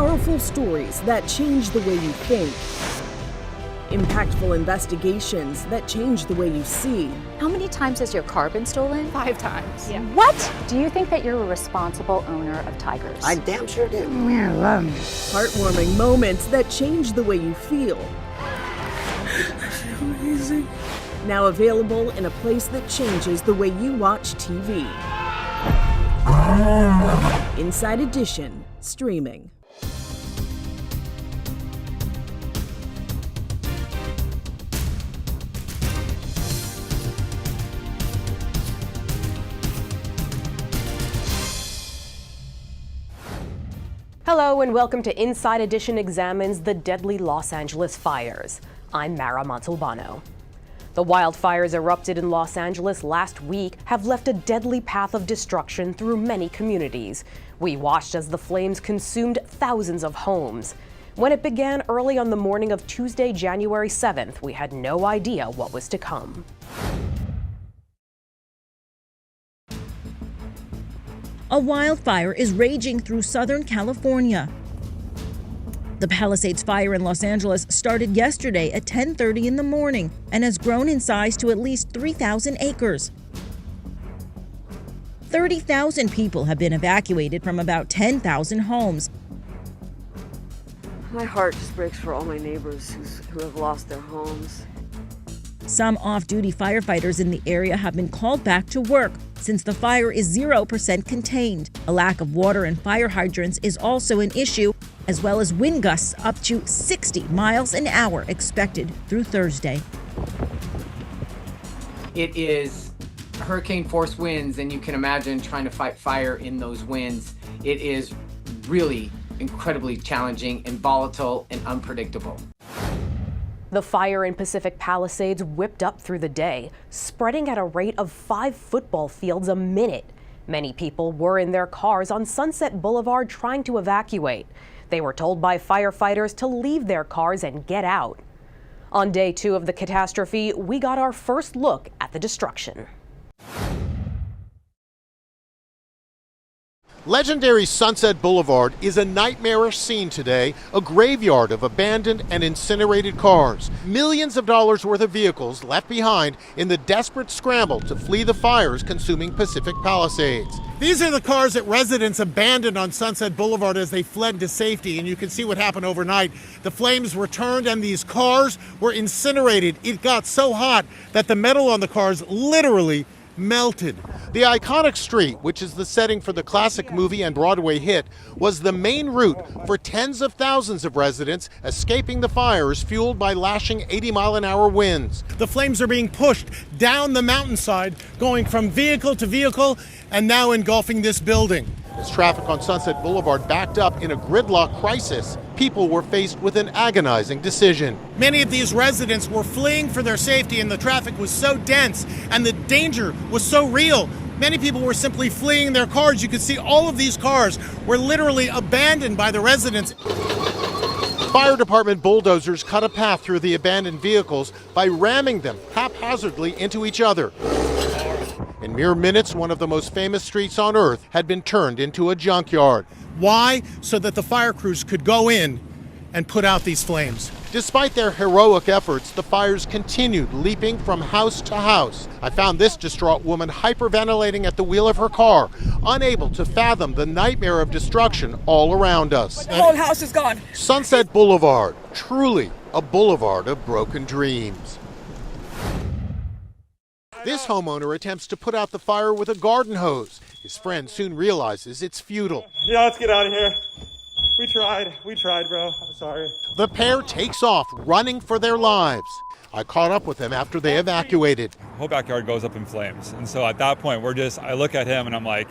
Powerful stories that change the way you think. Impactful investigations that change the way you see. How many times has your car been stolen? 5 times. Yeah. What? Do you think that you're a responsible owner of tigers? I damn sure do. Heartwarming moments that change the way you feel. Amazing. Now available in a place that changes the way you watch TV. Inside Edition, streaming. Hello and welcome to Inside Edition examines the deadly Los Angeles fires. I'm Mara Montalbano. The wildfires erupted in Los Angeles last week have left a deadly path of destruction through many communities. We watched as the flames consumed thousands of homes. When it began early on the morning of Tuesday, January 7th, we had no idea what was to come. A wildfire is raging through Southern California. The Palisades fire in Los Angeles started yesterday at 10:30 in the morning and has grown in size to at least 3,000 acres. 30,000 people have been evacuated from about 10,000 homes. My heart just breaks for all my neighbors who have lost their homes. Some off-duty firefighters in the area have been called back to work since the fire is 0% contained. A lack of water and fire hydrants is also an issue, as well as wind gusts up to 60 miles an hour expected through Thursday. It is hurricane force winds, and you can imagine trying to fight fire in those winds. It is really incredibly challenging and volatile and unpredictable. The fire in Pacific Palisades whipped up through the day, spreading at a rate of 5 football fields a minute. Many people were in their cars on Sunset Boulevard trying to evacuate. They were told by firefighters to leave their cars and get out. On day 2 of the catastrophe, we got our first look at the destruction. Legendary Sunset Boulevard is a nightmarish scene today, a graveyard of abandoned and incinerated cars. Millions of dollars worth of vehicles left behind in the desperate scramble to flee the fires consuming Pacific Palisades. These are the cars that residents abandoned on Sunset Boulevard as they fled to safety, and you can see what happened overnight. The flames returned and these cars were incinerated. It got so hot that the metal on the cars literally melted. The iconic street, which is the setting for the classic movie and Broadway hit, was the main route for tens of thousands of residents escaping the fires fueled by lashing 80-mile-an-hour winds. The flames are being pushed down the mountainside, going from vehicle to vehicle, and now engulfing this building. As traffic on Sunset Boulevard backed up in a gridlock crisis, people were faced with an agonizing decision. Many of these residents were fleeing for their safety, and the traffic was so dense and the danger was so real. Many people were simply fleeing their cars. You could see all of these cars were literally abandoned by the residents. Fire department bulldozers cut a path through the abandoned vehicles by ramming them haphazardly into each other. In mere minutes, one of the most famous streets on Earth had been turned into a junkyard. Why? So that the fire crews could go in and put out these flames. Despite their heroic efforts, the fires continued leaping from house to house. I found this distraught woman hyperventilating at the wheel of her car, unable to fathom the nightmare of destruction all around us. The whole house is gone. Sunset Boulevard, truly a boulevard of broken dreams. This homeowner attempts to put out the fire with a garden hose. His friend soon realizes it's futile. Yeah, let's get out of here. We tried, bro. I'm sorry. The pair takes off, running for their lives. I caught up with them after they evacuated. The whole backyard goes up in flames. And so at that point, I look at him and I'm like,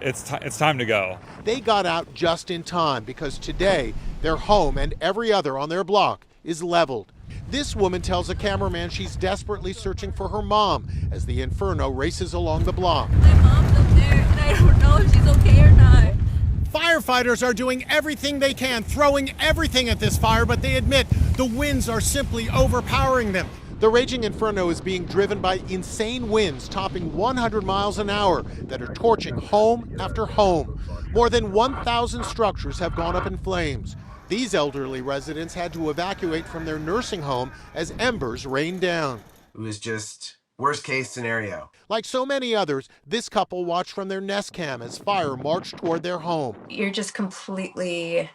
it's time to go. They got out just in time because today, their home and every other on their block is leveled. This woman tells a cameraman she's desperately searching for her mom as the inferno races along the block. My mom's up there and I don't know if she's okay or not. Firefighters are doing everything they can, throwing everything at this fire, but they admit the winds are simply overpowering them. The raging inferno is being driven by insane winds topping 100 miles an hour that are torching home after home. More than 1,000 structures have gone up in flames. These elderly residents had to evacuate from their nursing home as embers rained down. It was just worst case scenario. Like so many others, this couple watched from their Nest Cam as fire marched toward their home. You're just completely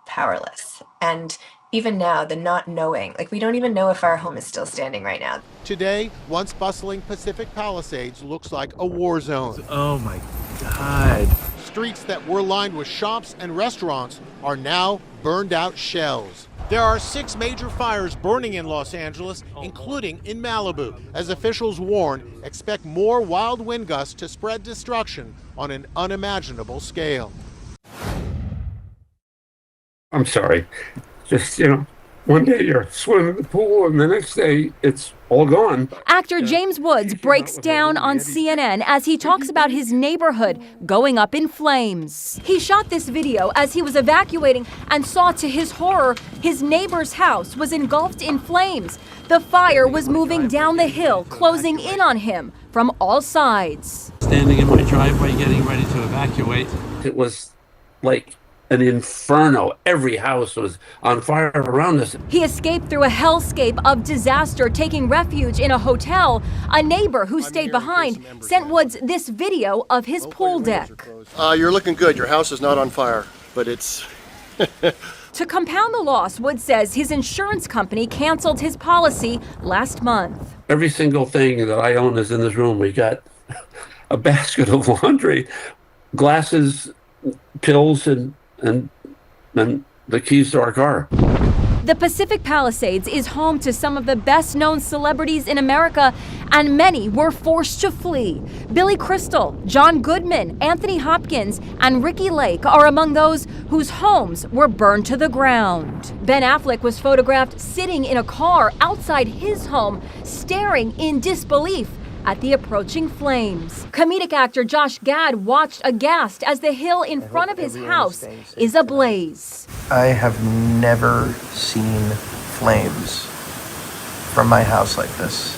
powerless. And even now, the not knowing, like we don't even know if our home is still standing right now. Today, once bustling Pacific Palisades looks like a war zone. Oh my God. Streets that were lined with shops and restaurants are now burned out shells. There are 6 major fires burning in Los Angeles, including in Malibu. As officials warn, expect more wild wind gusts to spread destruction on an unimaginable scale. I'm sorry. Just, one day you're swimming in the pool and the next day it's all gone. Actor James Woods breaks down on CNN as he talks about his neighborhood going up in flames. He shot this video as he was evacuating and saw to his horror his neighbor's house was engulfed in flames. The fire was moving down the hill, closing in on him from all sides. Standing in my driveway getting ready to evacuate. It was like an inferno. Every house was on fire around us. He escaped through a hellscape of disaster, taking refuge in a hotel. A neighbor who stayed behind sent Woods this video of his pool deck. You're looking good. Your house is not on fire, but it's... To compound the loss, Woods says his insurance company canceled his policy last month. Every single thing that I own is in this room. We got a basket of laundry, glasses, pills, and the keys to our car. The Pacific Palisades is home to some of the best-known celebrities in America, and many were forced to flee. Billy Crystal, John Goodman, Anthony Hopkins, and Ricky Lake are among those whose homes were burned to the ground. Ben Affleck was photographed sitting in a car outside his home, staring in disbelief at the approaching flames. Comedic actor Josh Gad watched aghast as the hill in front of his house is ablaze. I have never seen flames from my house like this,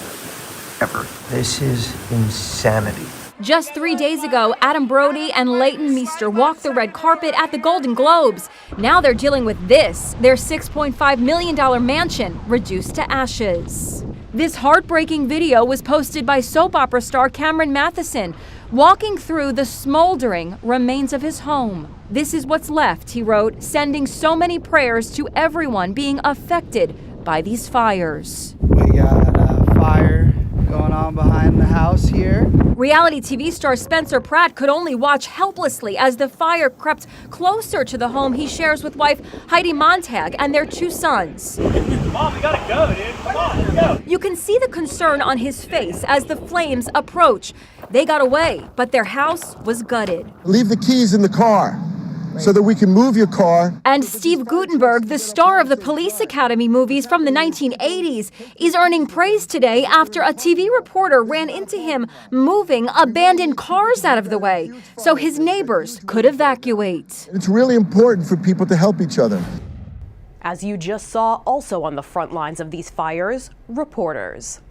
ever. This is insanity. Just 3 days ago, Adam Brody and Leighton Meester walked the red carpet at the Golden Globes. Now they're dealing with this, their $6.5 million mansion reduced to ashes. This heartbreaking video was posted by soap opera star Cameron Matheson, walking through the smoldering remains of his home. This is what's left, he wrote, sending so many prayers to everyone being affected by these fires. We got a fire going on behind the house here. Reality TV star Spencer Pratt could only watch helplessly as the fire crept closer to the home he shares with wife Heidi Montag and their 2 sons. Mom, we gotta go, dude. Come on, let's go. You can see the concern on his face as the flames approach. They got away, but their house was gutted. Leave the keys in the car so that we can move your car. And Steve Guttenberg, the star of the Police Academy movies from the 1980s, is earning praise today after a TV reporter ran into him moving abandoned cars out of the way so his neighbors could evacuate. It's really important for people to help each other. As you just saw, also on the front lines of these fires, reporters.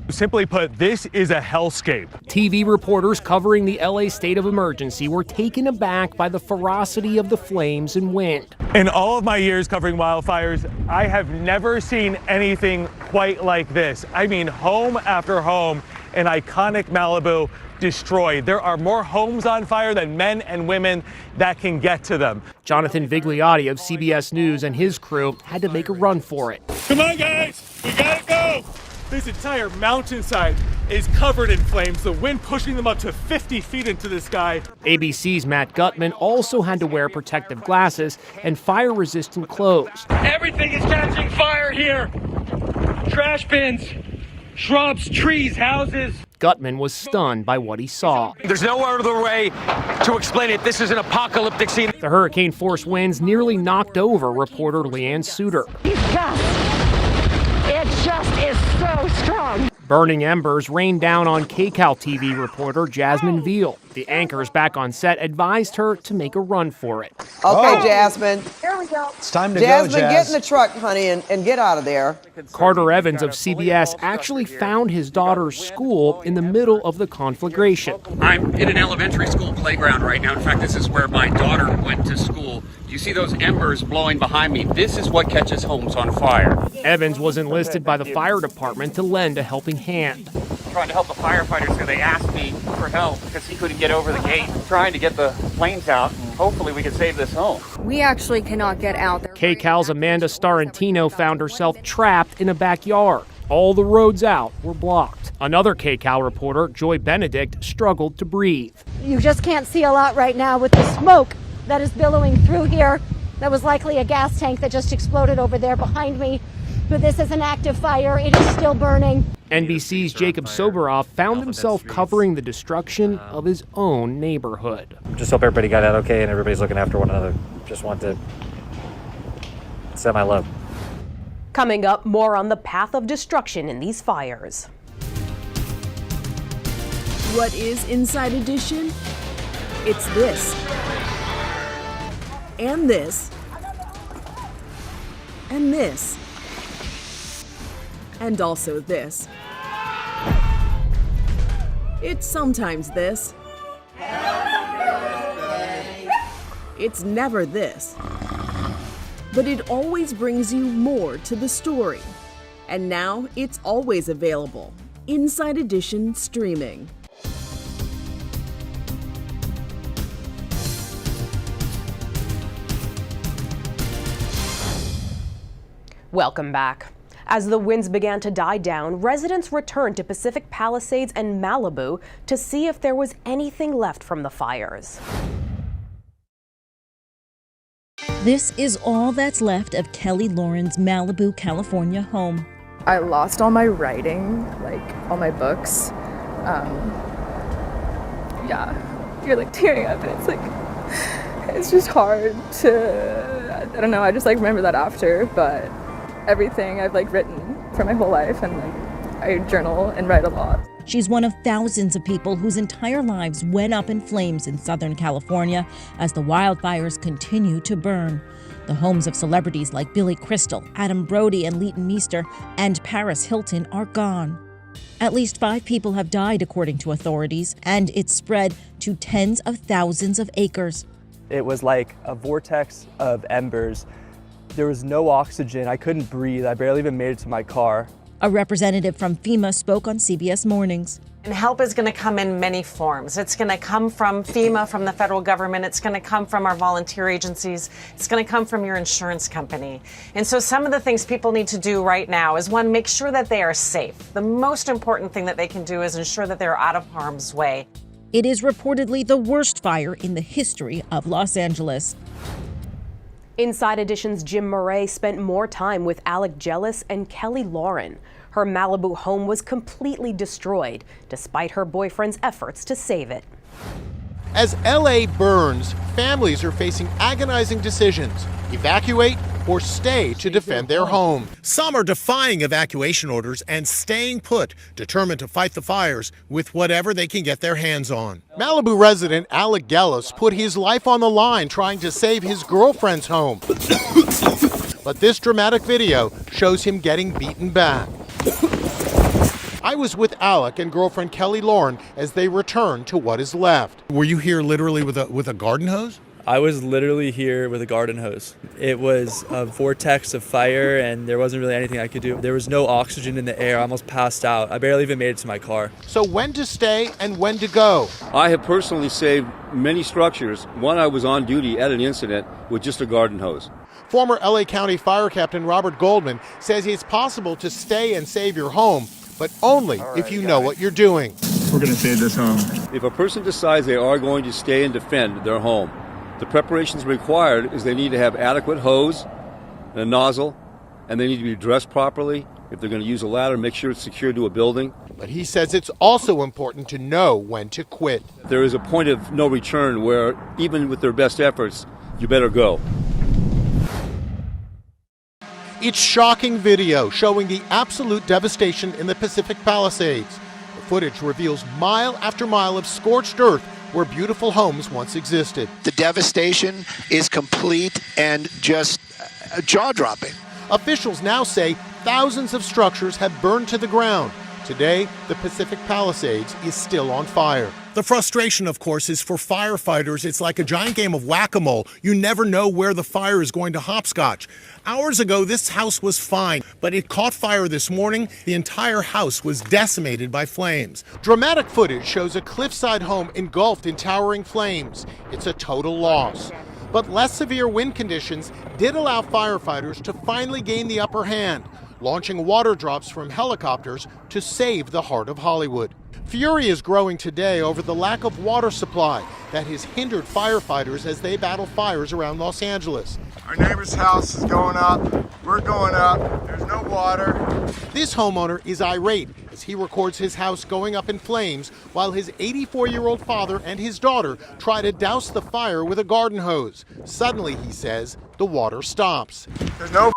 Simply put, this is a hellscape. TV reporters covering the LA state of emergency were taken aback by the ferocity of the flames and wind. In all of my years covering wildfires, I have never seen anything quite like this. I mean, home after home in iconic Malibu destroyed. There are more homes on fire than men and women that can get to them. Jonathan Vigliotti of CBS News and his crew had to make a run for it. Come on, guys, we gotta go. This entire mountainside is covered in flames, the wind pushing them up to 50 feet into the sky. ABC's Matt Gutman also had to wear protective glasses and fire-resistant clothes. Everything is catching fire here. Trash bins, shrubs, trees, houses. Gutman was stunned by what he saw. There's no other way to explain it. This is an apocalyptic scene. The hurricane-force winds nearly knocked over reporter Leanne Suter. It just is so strong. Burning embers rained down on KCAL TV reporter Jasmine Veal. The anchors back on set advised her to make a run for it. Okay, Jasmine. Here we go. It's time to go, Jasmine, get in the truck, honey, and get out of there. Carter Evans of CBS actually found his daughter's school in the middle of the conflagration. I'm in an elementary school playground right now. In fact, this is where my daughter went to school. You see those embers blowing behind me? This is what catches homes on fire. Evans was enlisted by the fire department to lend a helping hand. Trying to help the firefighters here. They asked me for help because he couldn't get over the gate. Trying to get the flames out. Hopefully we can save this home. We actually cannot get out there. KCAL's Amanda Starantino found herself trapped in a backyard. All the roads out were blocked. Another KCAL reporter, Joy Benedict, struggled to breathe. You just can't see a lot right now with the smoke that is billowing through here. That was likely a gas tank that just exploded over there behind me. But this is an active fire. It is still burning. NBC's Jacob Soboroff found himself covering the destruction of his own neighborhood. Just hope everybody got out okay and everybody's looking after one another. Just want to send my love. Coming up, more on the path of destruction in these fires. What is Inside Edition? It's this. And this. And this. And also this. It's sometimes this. It's never this. But it always brings you more to the story. And now it's always available. Inside Edition streaming. Welcome back. As the winds began to die down, residents returned to Pacific Palisades and Malibu to see if there was anything left from the fires. This is all that's left of Kelly Lauren's Malibu, California home. I lost all my writing, like all my books. Yeah, you're like tearing up and it's like, it's just hard to, I don't know, I just like remember that after, but everything I've like written for my whole life and like I journal and write a lot. She's one of thousands of people whose entire lives went up in flames in Southern California as the wildfires continue to burn. The homes of celebrities like Billy Crystal, Adam Brody, and Leighton Meester, and Paris Hilton are gone. At least 5 people have died, according to authorities, and it's spread to tens of thousands of acres. It was like a vortex of embers. There was no oxygen. I couldn't breathe. I barely even made it to my car. A representative from FEMA spoke on CBS Mornings. And help is going to come in many forms. It's going to come from FEMA, from the federal government. It's going to come from our volunteer agencies. It's going to come from your insurance company. And so some of the things people need to do right now is, one, make sure that they are safe. The most important thing that they can do is ensure that they're out of harm's way. It is reportedly the worst fire in the history of Los Angeles. Inside Edition's Jim Murray spent more time with Alec Gellis and Kelly Lauren. Her Malibu home was completely destroyed, despite her boyfriend's efforts to save it. As LA burns, families are facing agonizing decisions: evacuate or stay to defend their home. Some are defying evacuation orders and staying put, determined to fight the fires with whatever they can get their hands on. Malibu resident Alec Gellis put his life on the line trying to save his girlfriend's home. But this dramatic video shows him getting beaten back. I was with Alec and girlfriend Kelly Lauren as they returned to what is left. Were you here literally with a garden hose? I was literally here with a garden hose. It was a vortex of fire and there wasn't really anything I could do. There was no oxygen in the air. I almost passed out. I barely even made it to my car. So when to stay and when to go? I have personally saved many structures. One, I was on duty at an incident with just a garden hose. Former LA County Fire Captain Robert Goldman says it's possible to stay and save your home, but only if you know what you're doing. We're going to save this home. If a person decides they are going to stay and defend their home, the preparations required is they need to have adequate hose and a nozzle, and they need to be dressed properly. If they're going to use a ladder, make sure it's secured to a building. But he says it's also important to know when to quit. There is a point of no return where, even with their best efforts, you better go. It's shocking video showing the absolute devastation in the Pacific Palisades. The footage reveals mile after mile of scorched earth where beautiful homes once existed. The devastation is complete and just jaw-dropping. Officials now say thousands of structures have burned to the ground. Today, the Pacific Palisades is still on fire. The frustration, of course, is for firefighters. It's like a giant game of whack-a-mole. You never know where the fire is going to hopscotch. Hours ago, this house was fine, but it caught fire this morning. The entire house was decimated by flames. Dramatic footage shows a cliffside home engulfed in towering flames. It's a total loss. But less severe wind conditions did allow firefighters to finally gain the upper hand, launching water drops from helicopters to save the heart of Hollywood. Fury is growing today over the lack of water supply that has hindered firefighters as they battle fires around Los Angeles. Our neighbor's house is going up. We're going up. There's no water. This homeowner is irate as he records his house going up in flames while his 84-year-old father and his daughter try to douse the fire with a garden hose. Suddenly, he says, the water stops. There's no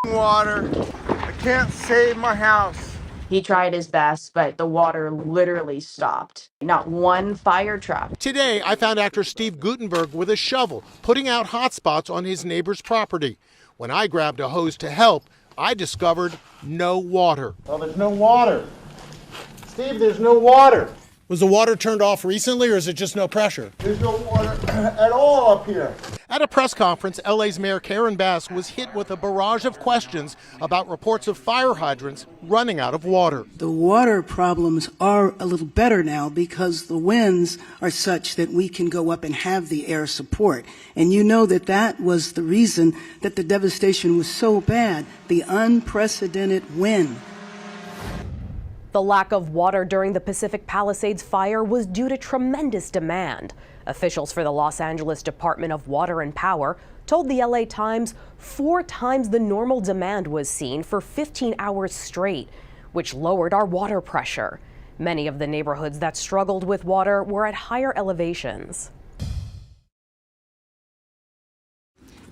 water. I can't save my house. He tried his best, but the water literally stopped. Not one fire truck. Today, I found actor Steve Guttenberg with a shovel, putting out hot spots on his neighbor's property. When I grabbed a hose to help, I discovered no water. Well, there's no water. Steve, there's no water. Was the water turned off recently, or is it just no pressure? There's no water at all up here. At a press conference, LA's Mayor Karen Bass was hit with a barrage of questions about reports of fire hydrants running out of water. The water problems are a little better now because the winds are such that we can go up and have the air support. And you know that that was the reason that the devastation was so bad, the unprecedented wind. The lack of water during the Pacific Palisades fire was due to tremendous demand. Officials for the Los Angeles Department of Water and Power told the LA Times 4 times the normal demand was seen for 15 hours straight, which lowered our water pressure. Many of the neighborhoods that struggled with water were at higher elevations.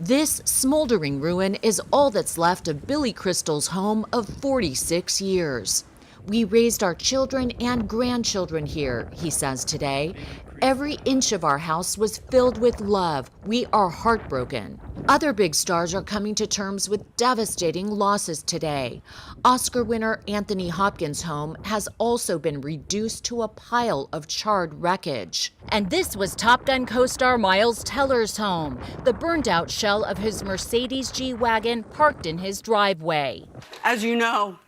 This smoldering ruin is all that's left of Billy Crystal's home of 46 years. We raised our children and grandchildren here, he says today. Every inch of our house was filled with love. We are heartbroken. Other big stars are coming to terms with devastating losses today. Oscar winner Anthony Hopkins' home has also been reduced to a pile of charred wreckage. And this was Top Gun co-star Miles Teller's home, the burned out shell of his Mercedes G-Wagon parked in his driveway. As you know,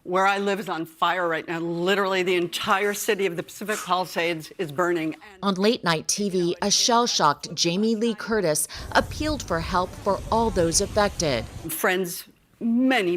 where I live is on fire right now. Literally, the entire city of the Pacific Palisades is burning. On late night TV, a shell-shocked Jamie Lee Curtis appealed for help for all those affected. Friends, many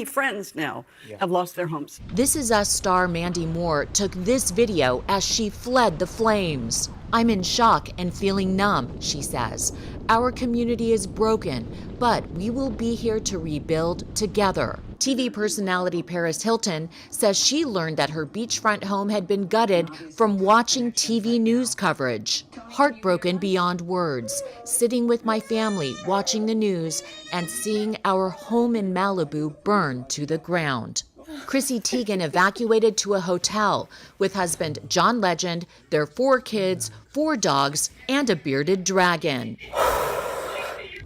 friends now have lost their homes. This Is Us star Mandy Moore took this video as she fled the flames. I'm in shock and feeling numb, she says. Our community is broken, but we will be here to rebuild together. TV personality Paris Hilton says she learned that her beachfront home had been gutted from watching TV news coverage. Heartbroken beyond words, sitting with my family, watching the news, and seeing our home in Malibu burn to the ground. Chrissy Teigen evacuated to a hotel with husband John Legend, their 4 kids, 4 dogs, and a bearded dragon.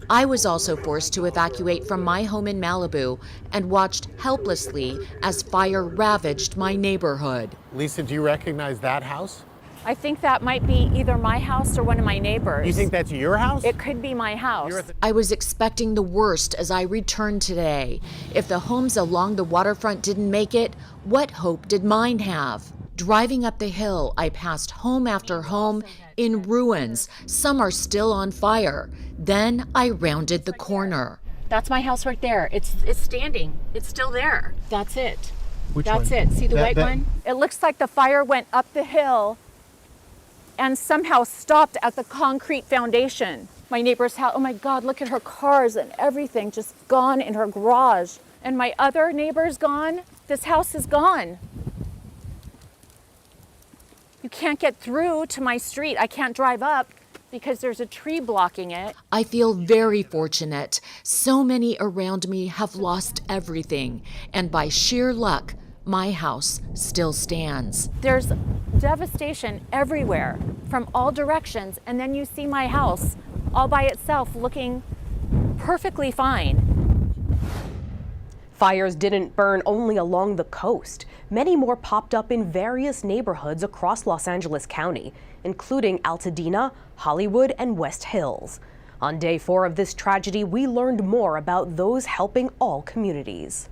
I was also forced to evacuate from my home in Malibu and watched helplessly as fire ravaged my neighborhood. Lisa, do you recognize that house? I think that might be either my house or one of my neighbors. You think that's your house? It could be my house. I was expecting the worst as I returned today. If the homes along the waterfront didn't make it, what hope did mine have? Driving up the hill, I passed home after home in ruins. Some are still on fire. Then I rounded the corner. That's my house right there. It's standing. It's still there. That's it. That's one? it. See the white one? It looks like the fire went up the hill and somehow stopped at the concrete foundation. My neighbor's house, oh my God, look at her cars and everything just gone in her garage. And my other neighbor's gone. This house is gone. You can't get through to my street. I can't drive up. because there's a tree blocking it. I feel very fortunate. So many around me have lost everything, and by sheer luck, my house still stands. There's devastation everywhere from all directions, and then you see my house all by itself looking perfectly fine. Fires didn't burn only along the coast. Many more popped up in various neighborhoods across Los Angeles County, including Altadena, Hollywood, and West Hills. On day 4 of this tragedy, we learned more about those helping all communities.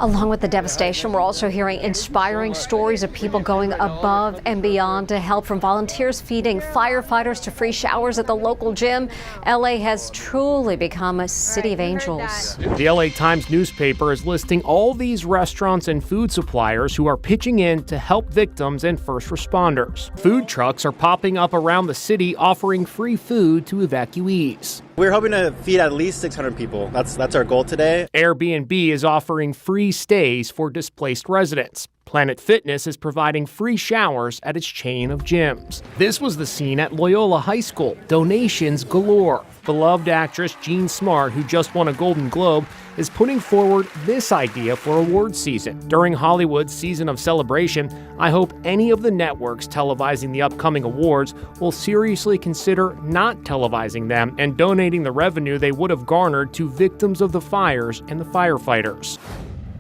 Along with the devastation, we're also hearing inspiring stories of people going above and beyond to help, from volunteers feeding firefighters to free showers at the local gym. LA has truly become a city of angels. The LA Times newspaper is listing all these restaurants and food suppliers who are pitching in to help victims and first responders. Food trucks are popping up around the city offering free food to evacuees. We're hoping to feed at least 600 people. That's our goal today. Airbnb is offering free stays for displaced residents. Planet Fitness is providing free showers at its chain of gyms. This was the scene at Loyola High School. Donations galore. Beloved actress Jean Smart, who just won a Golden Globe, is putting forward this idea for awards season. During Hollywood's season of celebration, I hope any of the networks televising the upcoming awards will seriously consider not televising them and donating the revenue they would have garnered to victims of the fires and the firefighters.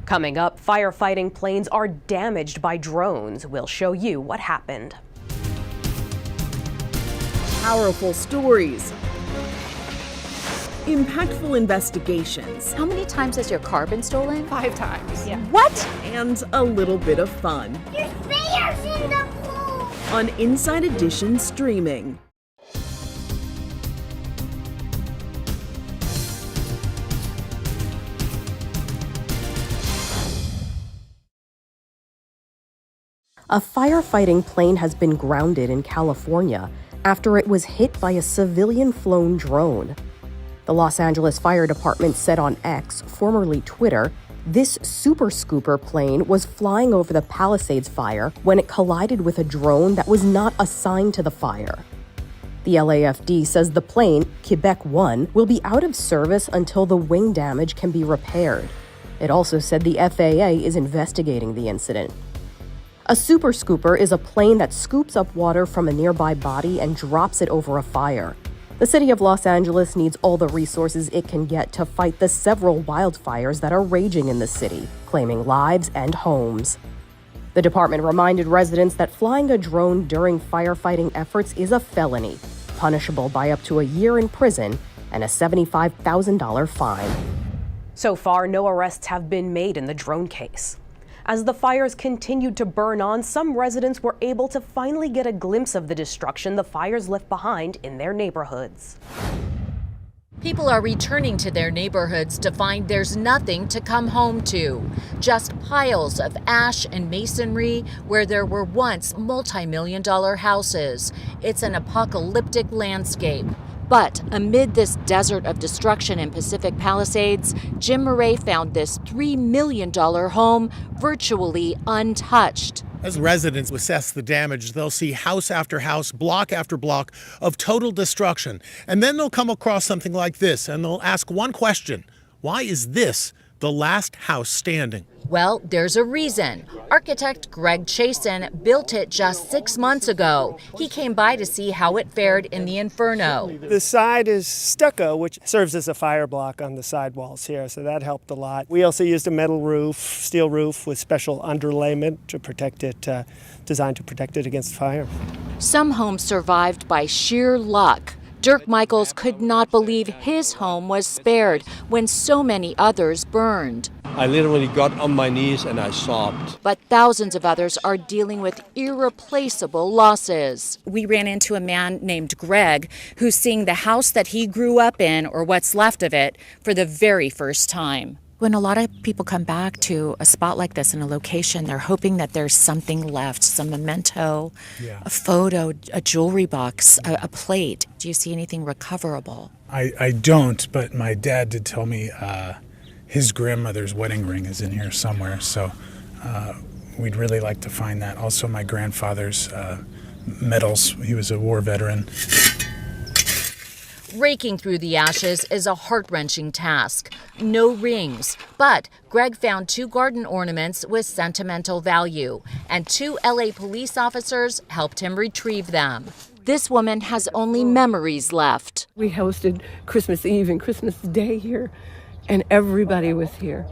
Coming up, firefighting planes are damaged by drones. We'll show you what happened. Powerful stories. Impactful investigations. How many times has your car been stolen? 5 times. Yeah. What? And a little bit of fun. There's bears in the pool! On Inside Edition streaming. A firefighting plane has been grounded in California after it was hit by a civilian-flown drone. The Los Angeles Fire Department said on X, formerly Twitter, this Super Scooper plane was flying over the Palisades fire when it collided with a drone that was not assigned to the fire. The LAFD says the plane, Quebec 1, will be out of service until the wing damage can be repaired. It also said the FAA is investigating the incident. A Super Scooper is a plane that scoops up water from a nearby body and drops it over a fire. The city of Los Angeles needs all the resources it can get to fight the several wildfires that are raging in the city, claiming lives and homes. The department reminded residents that flying a drone during firefighting efforts is a felony, punishable by up to a year in prison and a $75,000 fine. So far, no arrests have been made in the drone case. As the fires continued to burn on, some residents were able to finally get a glimpse of the destruction the fires left behind in their neighborhoods. People are returning to their neighborhoods to find there's nothing to come home to. Just piles of ash and masonry where there were once multi-million-dollar houses. It's an apocalyptic landscape. But amid this desert of destruction in Pacific Palisades, Jim Murray found this $3 million home virtually untouched. As residents assess the damage, they'll see house after house, block after block of total destruction. And then they'll come across something like this, and they'll ask one question: why is this the last house standing? Well, there's a reason. Architect Greg Chasen built it just 6 months ago. He came by to see how it fared in the inferno. The side is stucco, which serves as a fire block on the side walls here, so that helped a lot. We also used a metal roof, steel roof with special underlayment to protect it, designed to protect it against fire. Some homes survived by sheer luck. Dirk Michaels could not believe his home was spared when so many others burned. I literally got on my knees and I sobbed. But thousands of others are dealing with irreplaceable losses. We ran into a man named Greg who's seeing the house that he grew up in, or what's left of it, for the very first time. When a lot of people come back to a spot like this in a location, they're hoping that there's something left, some memento, a photo, a jewelry box, a plate. Do you see anything recoverable? I don't, but my dad did tell me his grandmother's wedding ring is in here somewhere, so we'd really like to find that. Also, my grandfather's medals. He was a war veteran. Raking through the ashes is a heart-wrenching task. No rings, but Greg found 2 garden ornaments with sentimental value, and 2 LA police officers helped him retrieve them. This woman has only memories left. We hosted Christmas Eve and Christmas Day here, and everybody was here.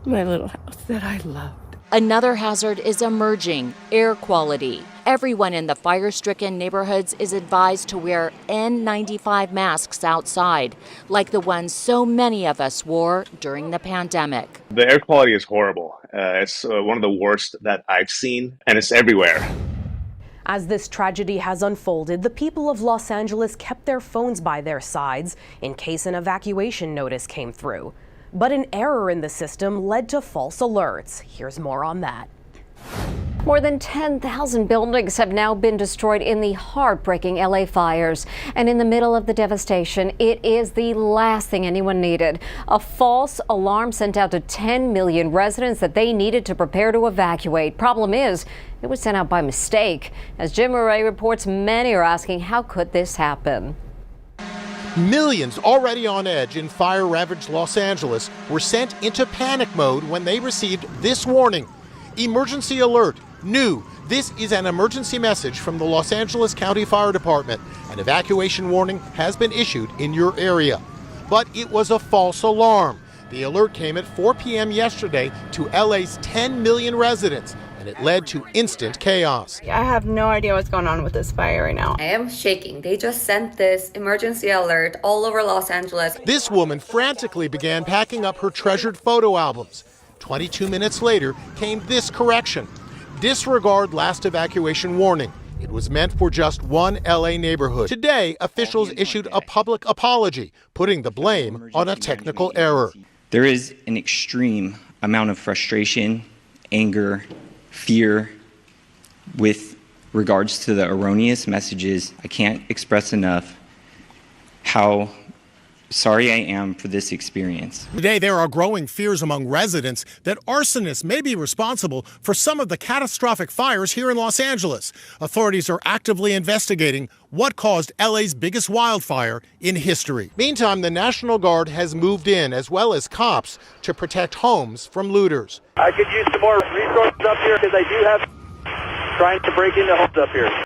My little house that I loved. Another hazard is emerging: air quality. Everyone in the fire-stricken neighborhoods is advised to wear N95 masks outside, like the ones so many of us wore during the pandemic. The air quality is horrible. It's one of the worst that I've seen, and it's everywhere. As this tragedy has unfolded, the people of Los Angeles kept their phones by their sides in case an evacuation notice came through. But an error in the system led to false alerts. Here's more on that. More than 10,000 buildings have now been destroyed in the heartbreaking LA fires. And in the middle of the devastation, it is the last thing anyone needed. A false alarm sent out to 10 million residents that they needed to prepare to evacuate. Problem is, it was sent out by mistake. As Jim Murray reports, many are asking, how could this happen? Millions already on edge in fire-ravaged Los Angeles were sent into panic mode when they received this warning. Emergency alert. New. This is an emergency message from the Los Angeles County Fire Department. An evacuation warning has been issued in your area. But it was a false alarm. The alert came at 4 p.m. yesterday to LA's 10 million residents, and it led to instant chaos. I have no idea what's going on with this fire right now. I am shaking. They just sent this emergency alert all over Los Angeles. This woman frantically began packing up her treasured photo albums. 22 minutes later came this correction. Disregard last evacuation warning. It was meant for just one LA neighborhood. Today, officials issued a public apology, putting the blame on a technical error. There is an extreme amount of frustration, anger, fear with regards to the erroneous messages. I can't express enough how sorry I am for this experience. Today, there are growing fears among residents that arsonists may be responsible for some of the catastrophic fires here in Los Angeles. Authorities are actively investigating what caused LA's biggest wildfire in history. Meantime, the National Guard has moved in, as well as cops, to protect homes from looters. I could use some more resources up here because I do have trying to break into homes up here.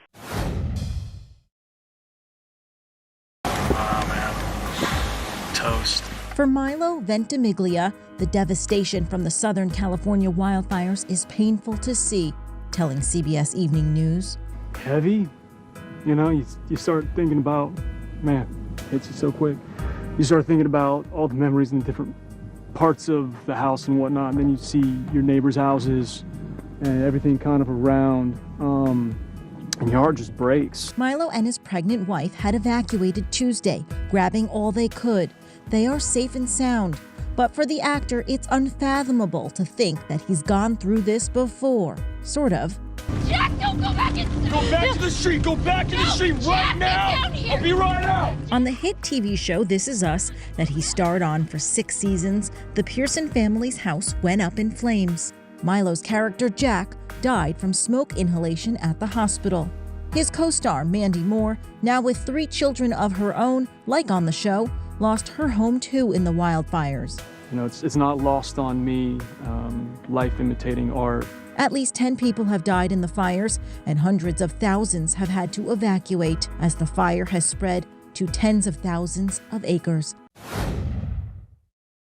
For Milo Ventimiglia, the devastation from the Southern California wildfires is painful to see, telling CBS Evening News. Heavy, you start thinking about, man, hits you so quick. You start thinking about all the memories in the different parts of the house and whatnot, and then you see your neighbors' houses and everything kind of around, and your heart just breaks. Milo and his pregnant wife had evacuated Tuesday, grabbing all they could. They are safe and sound, but for the actor, it's unfathomable to think that he's gone through this before. Sort of. Jack, don't go back in the street! Go back to the street! Go back to the street right now! I'll be right out! On the hit TV show This Is Us, that he starred on for 6 seasons, the Pearson family's house went up in flames. Milo's character, Jack, died from smoke inhalation at the hospital. His co-star, Mandy Moore, now with 3 children of her own, like on the show, lost her home too in the wildfires. It's not lost on me, life imitating art. At least 10 people have died in the fires, and hundreds of thousands have had to evacuate as the fire has spread to tens of thousands of acres.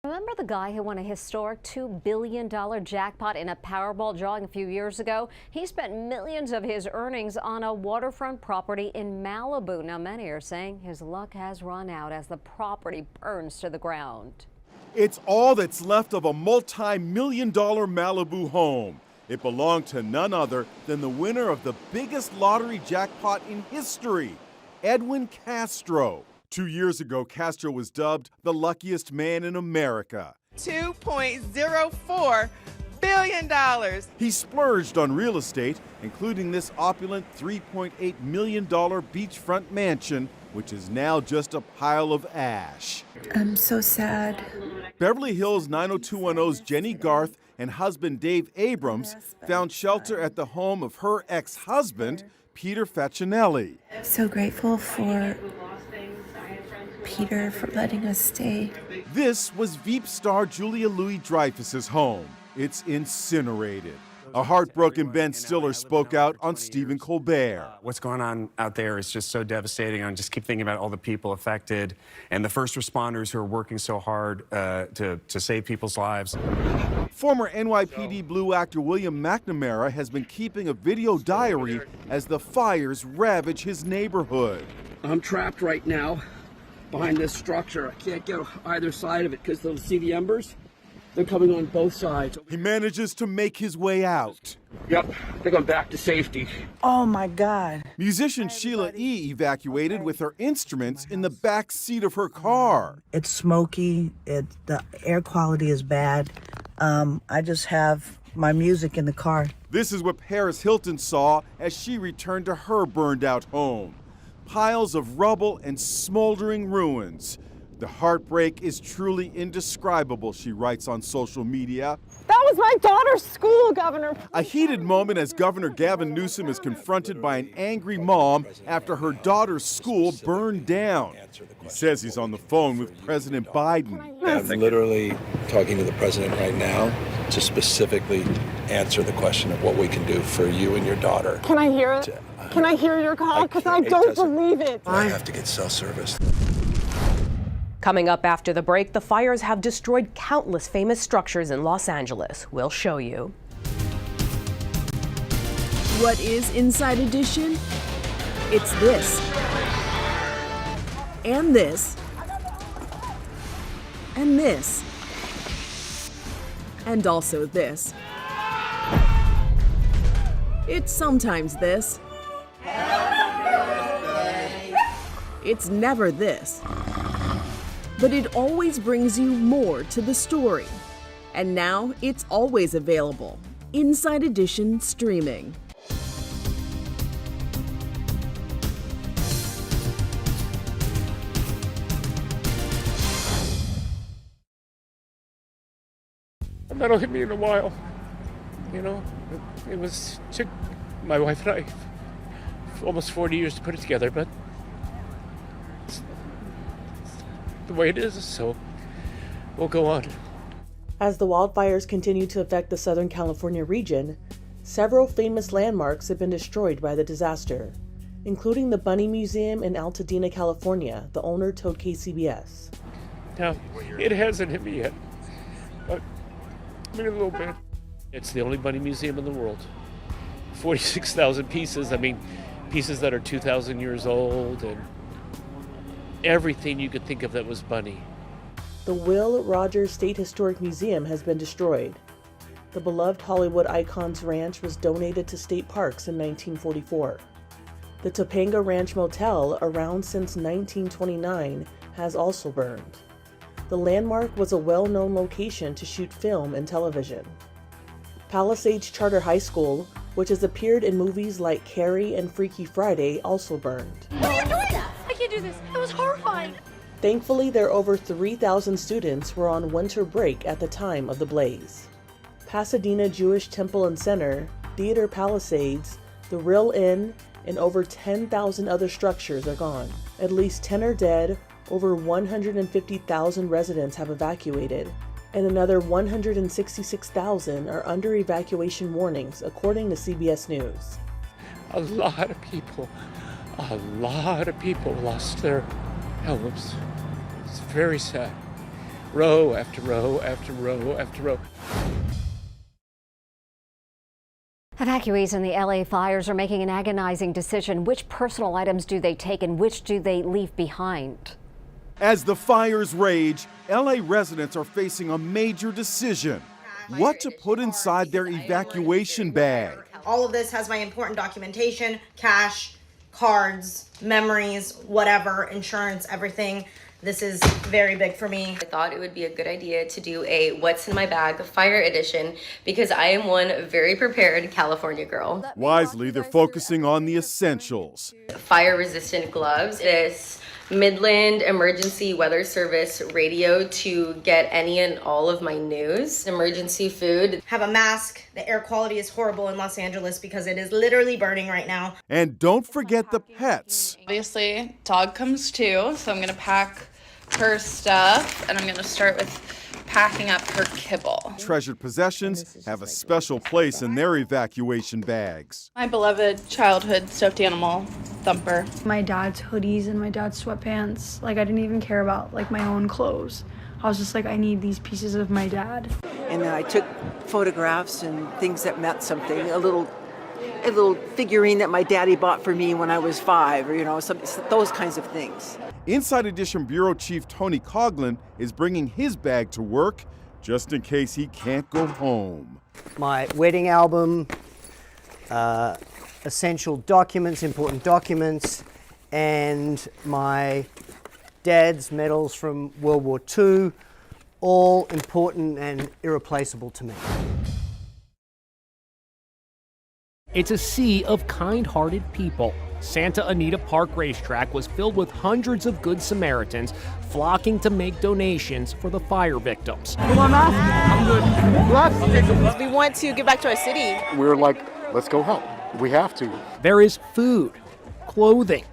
Remember the guy who won a historic $2 billion jackpot in a Powerball drawing a few years ago? He spent millions of his earnings on a waterfront property in Malibu. Now, many are saying his luck has run out as the property burns to the ground. It's all that's left of a multi-million-dollar Malibu home. It belonged to none other than the winner of the biggest lottery jackpot in history, Edwin Castro. 2 years ago, Castro was dubbed the luckiest man in America. $2.04 billion. He splurged on real estate, including this opulent $3.8 million beachfront mansion, which is now just a pile of ash. I'm so sad. Beverly Hills 90210's Jenny Garth and husband Dave Abrams found shelter at the home of her ex-husband, Peter Facinelli. I'm so grateful for Peter for letting us stay. This was Veep star Julia Louis-Dreyfus's home. It's incinerated. A heartbroken Ben Stiller spoke out on Stephen Colbert. What's going on out there is just so devastating. I just keep thinking about all the people affected and the first responders who are working so hard to save people's lives. Former NYPD Blue actor William McNamara has been keeping a video diary as the fires ravage his neighborhood. I'm trapped right now behind this structure. I can't get either side of it because those, see the embers? They're coming on both sides. He manages to make his way out. Yep, I think I'm back to safety. Oh my God. Musician Sheila E. evacuated with her instruments in the back seat of her car. It's smoky, the air quality is bad. I just have my music in the car. This is what Paris Hilton saw as she returned to her burned out home. Piles of rubble and smoldering ruins. The heartbreak is truly indescribable, she writes on social media. That was my daughter's school, Governor. A heated moment as Governor Gavin Newsom is confronted by an angry mom after her daughter's school burned down. He says he's on the phone with President Biden. I'm literally talking to the president right now to specifically answer the question of what we can do for you and your daughter. Can I hear it? Can I hear your call? Because I don't believe it. I have to get cell service. Coming up after the break, the fires have destroyed countless famous structures in Los Angeles. We'll show you. What is Inside Edition? It's this. And this. And this. And also this. It's sometimes this. It's never this. But it always brings you more to the story. And now it's always available. Inside Edition streaming. That'll hit me in a while. You know, it took my wife and I almost 40 years to put it together, but it's the way it is, so we'll go on. As the wildfires continue to affect the Southern California region, several famous landmarks have been destroyed by the disaster, including the Bunny Museum in Altadena, California, the owner told KCBS. Now, it hasn't hit me yet, but maybe a little bit. It's the only bunny museum in the world. 46,000 pieces, pieces that are 2,000 years old, and everything you could think of that was bunny. The Will Rogers State Historic Museum has been destroyed. The beloved Hollywood icon's ranch was donated to state parks in 1944. The Topanga Ranch Motel, around since 1929, has also burned. The landmark was a well-known location to shoot film and television. Palisades Charter High School, which has appeared in movies like Carrie and Freaky Friday, also burned. What are you doing? I can't do this. It was horrifying. Thankfully, their over 3,000 students were on winter break at the time of the blaze. Pasadena Jewish Temple and Center, Theater Palisades, the Real Inn, and over 10,000 other structures are gone. At least 10 are dead, over 150,000 residents have evacuated, and another 166,000 are under evacuation warnings, according to CBS News. A lot of people lost their homes. It's very sad. Row after row after row after row. Evacuees in the LA fires are making an agonizing decision. Which personal items do they take and which do they leave behind? As the fires rage, LA residents are facing a major decision: what to put inside their evacuation bag. All of this has my important documentation, cash, cards, memories, whatever, insurance, everything. This is very big for me. I thought it would be a good idea to do a What's in My Bag Fire Edition because I am one very prepared California girl. Wisely, they're focusing on the essentials. Fire-resistant gloves, this Midland Emergency Weather Service radio to get any and all of my news. Emergency food. Have a mask. The air quality is horrible in Los Angeles because it is literally burning right now. And don't forget the pets. Obviously, dog comes too, so I'm gonna pack her stuff, and I'm gonna start with packing up her kibble. Treasured possessions have a special place in their evacuation bags. My beloved childhood stuffed animal, Thumper. My dad's hoodies and my dad's sweatpants. Like, I didn't even care about like my own clothes. I was just like, I need these pieces of my dad. And I took photographs and things that meant something. A little figurine that my daddy bought for me when I was 5, or those kinds of things. Inside Edition Bureau Chief Tony Coughlin is bringing his bag to work just in case he can't go home. My wedding album, essential documents, important documents, and my dad's medals from World War II, all important and irreplaceable to me. It's a sea of kind-hearted people. Santa Anita Park Racetrack was filled with hundreds of good Samaritans flocking to make donations for the fire victims. We want to give back to our city. We're like, let's go help. We have to. There is food, clothing,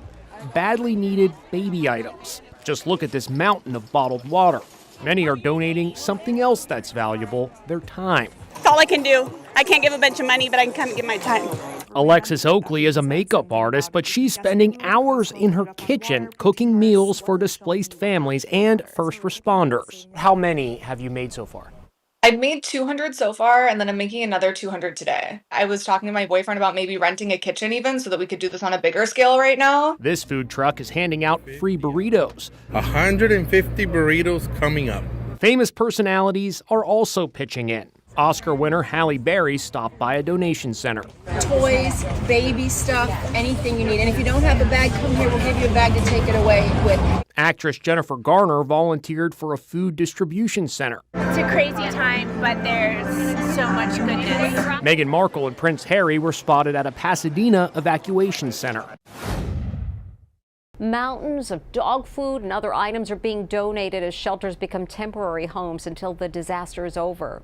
badly needed baby items. Just look at this mountain of bottled water. Many are donating something else that's valuable, their time. That's all I can do. I can't give a bunch of money, but I can kind of give my time. Alexis Oakley is a makeup artist, but she's spending hours in her kitchen cooking meals for displaced families and first responders. How many have you made so far? I've made 200 so far, and then I'm making another 200 today. I was talking to my boyfriend about maybe renting a kitchen even so that we could do this on a bigger scale right now. This food truck is handing out free burritos. 150 burritos coming up. Famous personalities are also pitching in. Oscar winner Halle Berry stopped by a donation center. Toys, baby stuff, anything you need. And if you don't have a bag, come here. We'll give you a bag to take it away with. Actress Jennifer Garner volunteered for a food distribution center. It's a crazy time, but there's so much goodness. Meghan Markle and Prince Harry were spotted at a Pasadena evacuation center. Mountains of dog food and other items are being donated as shelters become temporary homes until the disaster is over.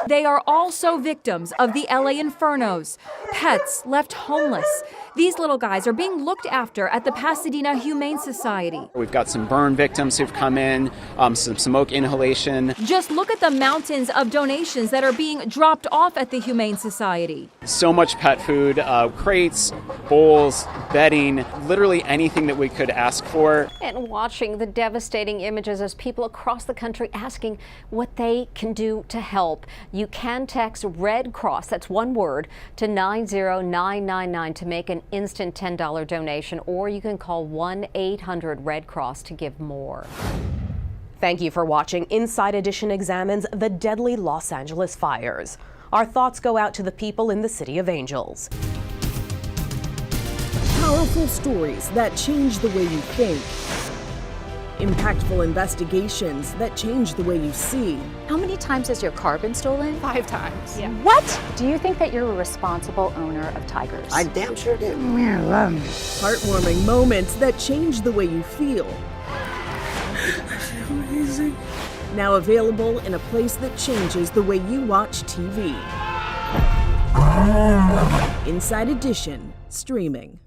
They are also victims of the LA infernos, pets left homeless. These little guys are being looked after at the Pasadena Humane Society. We've got some burn victims who've come in, some smoke inhalation. Just look at the mountains of donations that are being dropped off at the Humane Society. So much pet food, crates, bowls, bedding, literally anything that we could ask for. And watching the devastating images as people across the country asking what they can do to help. You can text Red Cross, that's one word, to 90999 to make an instant $10 donation, or you can call 1-800-RED-CROSS to give more. Thank you for watching. Inside Edition examines the deadly Los Angeles fires. Our thoughts go out to the people in the City of Angels. Powerful stories that change the way you think. Impactful investigations that change the way you see. How many times has your car been stolen? 5 times. Yeah. What? Do you think that you're a responsible owner of tigers? I damn sure do. Heartwarming moments that change the way you feel. Amazing. Now available in a place that changes the way you watch TV. Inside Edition, streaming.